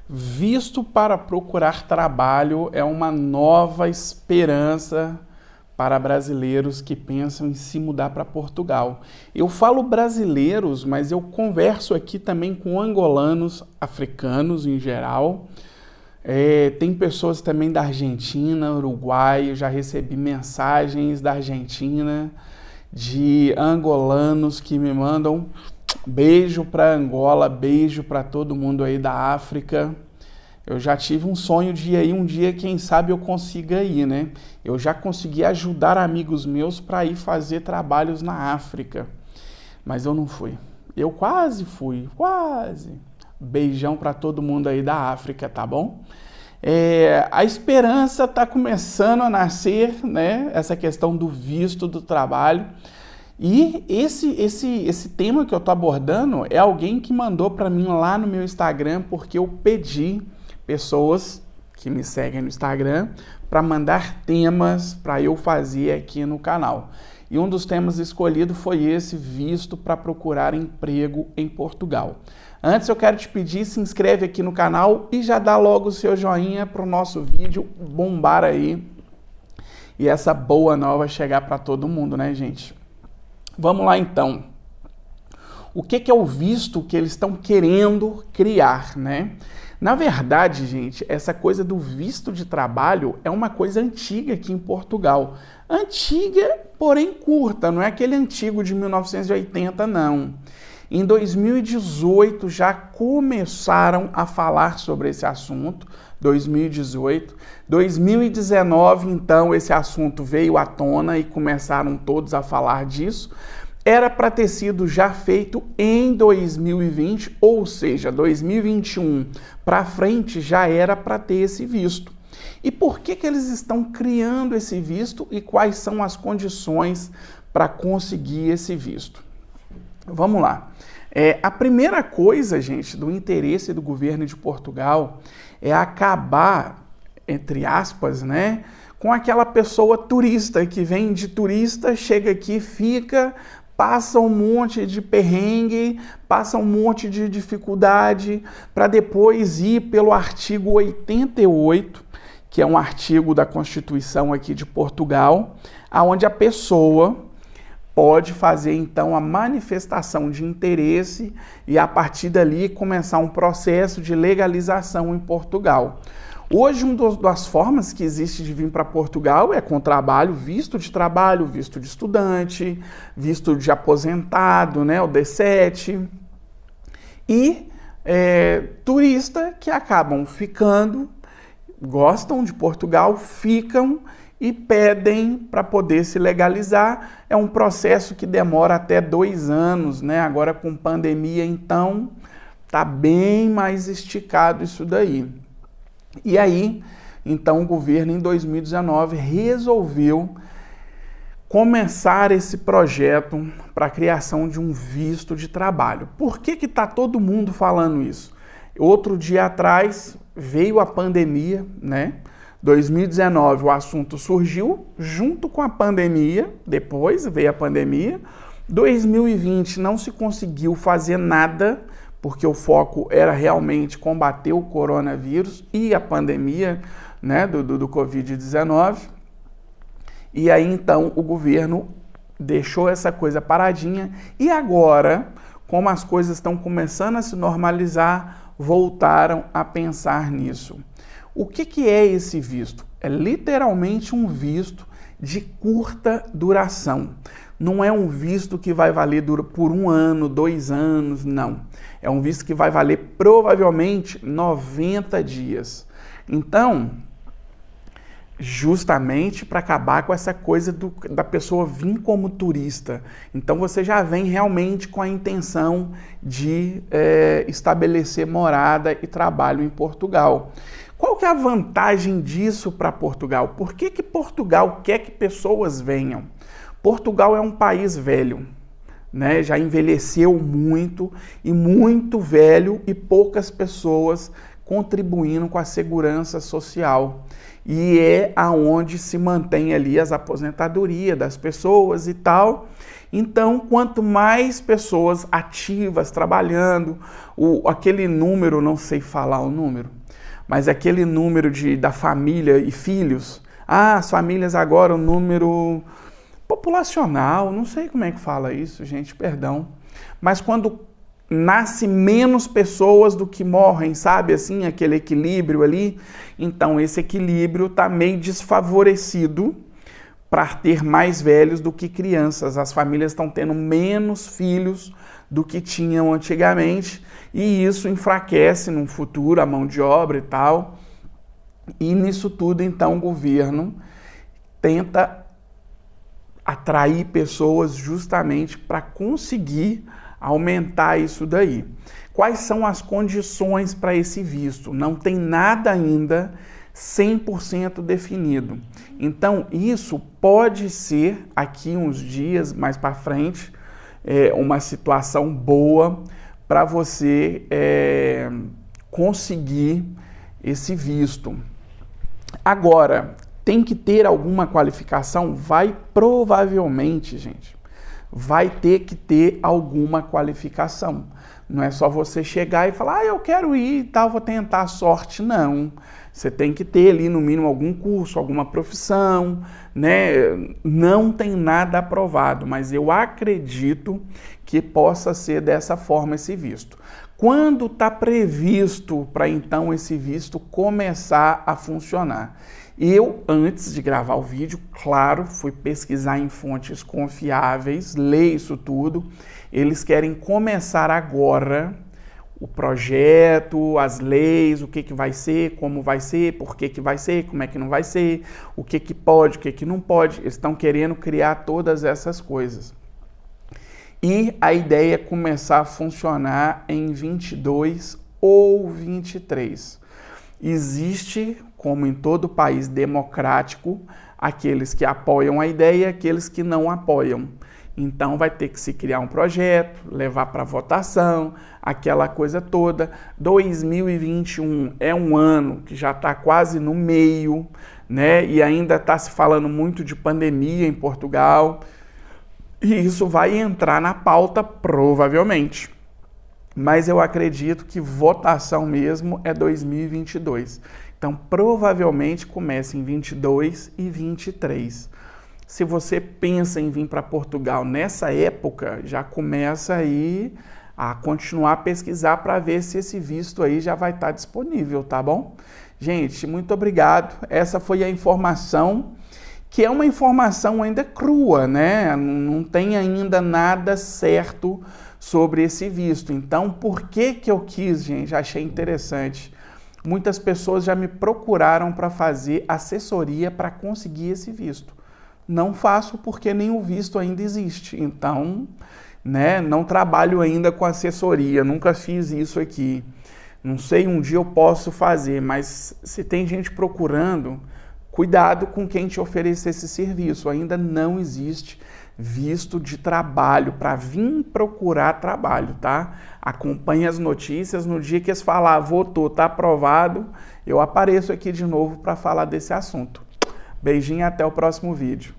Visto para procurar trabalho é uma nova esperança para brasileiros que pensam em se mudar para Portugal. Eu falo brasileiros, mas eu converso aqui também com angolanos, africanos em geral. Tem pessoas também da Argentina, Uruguai, eu já recebi mensagens da Argentina, de angolanos que me mandam beijo para Angola, beijo para todo mundo aí da África. Eu já tive um sonho de ir aí um dia, quem sabe eu consiga ir, né? Eu já consegui ajudar amigos meus para ir fazer trabalhos na África, mas eu não fui. Eu quase fui, quase. Beijão para todo mundo aí da África, tá bom? A esperança está começando a nascer, né? Essa questão do visto do trabalho. E esse tema que eu estou abordando é alguém que mandou para mim lá no meu Instagram, porque eu pedi pessoas que me seguem no Instagram para mandar temas para eu fazer aqui no canal. E um dos temas escolhido foi esse, visto para procurar emprego em Portugal. Antes eu quero te pedir, se inscreve aqui no canal e já dá logo o seu joinha para o nosso vídeo bombar aí e essa boa nova chegar para todo mundo, né, gente? Vamos lá então. O que é o visto que eles estão querendo criar, né? Na verdade, gente, essa coisa do visto de trabalho é uma coisa antiga aqui em Portugal. Antiga, porém curta, não é aquele antigo de 1980, não. Em 2018 já começaram a falar sobre esse assunto, 2018. 2019, então, esse assunto veio à tona e começaram todos a falar disso. Era para ter sido já feito em 2020, ou seja, 2021 para frente já era para ter esse visto. E por que eles estão criando esse visto e quais são as condições para conseguir esse visto? Vamos lá. A primeira coisa, gente, do interesse do governo de Portugal é acabar, entre aspas, né, com aquela pessoa turista que vem de turista, chega aqui, fica, passa um monte de perrengue, passa um monte de dificuldade para depois ir pelo artigo 88, que é um artigo da Constituição aqui de Portugal, onde a pessoa pode fazer então a manifestação de interesse e a partir dali começar um processo de legalização em Portugal. Hoje, uma das formas que existe de vir para Portugal é com trabalho, visto de estudante, visto de aposentado, né, o D7, e turista que acabam ficando, gostam de Portugal, ficam e pedem para poder se legalizar. É um processo que demora até 2 anos, né? Agora com pandemia, então, tá bem mais esticado isso daí. E aí, então, o governo, em 2019, resolveu começar esse projeto para a criação de um visto de trabalho. Por que está todo mundo falando isso? Outro dia atrás veio a pandemia, né? 2019 o assunto surgiu junto com a pandemia, depois veio a pandemia. 2020 não se conseguiu fazer nada, porque o foco era realmente combater o coronavírus e a pandemia, né, do Covid-19. E aí, então, o governo deixou essa coisa paradinha e agora, como as coisas estão começando a se normalizar, voltaram a pensar nisso. O que é esse visto? É literalmente um visto de curta duração. Não é um visto que vai valer por 1 ano, 2 anos, não. É um visto que vai valer provavelmente 90 dias. Então, justamente para acabar com essa coisa da pessoa vir como turista. Então você já vem realmente com a intenção de estabelecer morada e trabalho em Portugal. Qual que é a vantagem disso para Portugal? Por que Portugal quer que pessoas venham? Portugal é um país velho, né? Já envelheceu muito e muito velho e poucas pessoas contribuindo com a segurança social. E é aonde se mantém ali as aposentadorias das pessoas e tal. Então, quanto mais pessoas ativas trabalhando, aquele número, não sei falar o número, mas aquele número da família e filhos, as famílias agora, o número populacional, não sei como é que fala isso, gente, perdão, mas quando nasce menos pessoas do que morrem, sabe, assim, aquele equilíbrio ali, então esse equilíbrio está meio desfavorecido para ter mais velhos do que crianças. As famílias estão tendo menos filhos do que tinham antigamente e isso enfraquece no futuro a mão de obra e tal. E nisso tudo, então, o governo tenta atrair pessoas justamente para conseguir aumentar isso daí. Quais são as condições para esse visto? Não tem nada ainda 100% definido. Então, isso pode ser, aqui uns dias mais para frente, uma situação boa para você conseguir esse visto. Agora, tem que ter alguma qualificação? Provavelmente, gente, vai ter que ter alguma qualificação. Não é só você chegar e falar, eu quero ir e tal, vou tentar a sorte. Não. Você tem que ter ali, no mínimo, algum curso, alguma profissão, né? Não tem nada aprovado, mas eu acredito que possa ser dessa forma esse visto. Quando está previsto para, então, esse visto começar a funcionar? Eu, antes de gravar o vídeo, claro, fui pesquisar em fontes confiáveis, ler isso tudo. Eles querem começar agora o projeto, as leis, o que vai ser, como vai ser, por que vai ser, como é que não vai ser, o que pode, o que não pode. Eles estão querendo criar todas essas coisas. E a ideia é começar a funcionar em 22 ou 23. Existe, como em todo país democrático, aqueles que apoiam a ideia e aqueles que não apoiam. Então vai ter que se criar um projeto, levar para votação, aquela coisa toda. 2021 é um ano que já está quase no meio, né? E ainda está se falando muito de pandemia em Portugal. E isso vai entrar na pauta provavelmente. Mas eu acredito que votação mesmo é 2022. Então provavelmente começa em 22 e 23. Se você pensa em vir para Portugal nessa época, já começa aí a continuar a pesquisar para ver se esse visto aí já vai estar disponível, tá bom? Gente, muito obrigado. Essa foi a informação, que é uma informação ainda crua, né? Não tem ainda nada certo sobre esse visto. Então, por que eu quis, gente? Achei interessante. Muitas pessoas já me procuraram para fazer assessoria para conseguir esse visto. Não faço porque nem o visto ainda existe. Então, né, não trabalho ainda com assessoria, nunca fiz isso aqui. Não sei, um dia eu posso fazer, mas se tem gente procurando, cuidado com quem te oferecer esse serviço. Ainda não existe visto de trabalho para vir procurar trabalho, tá? Acompanhe as notícias. No dia que eles falar, votou, tá aprovado, eu apareço aqui de novo para falar desse assunto. Beijinho, até o próximo vídeo.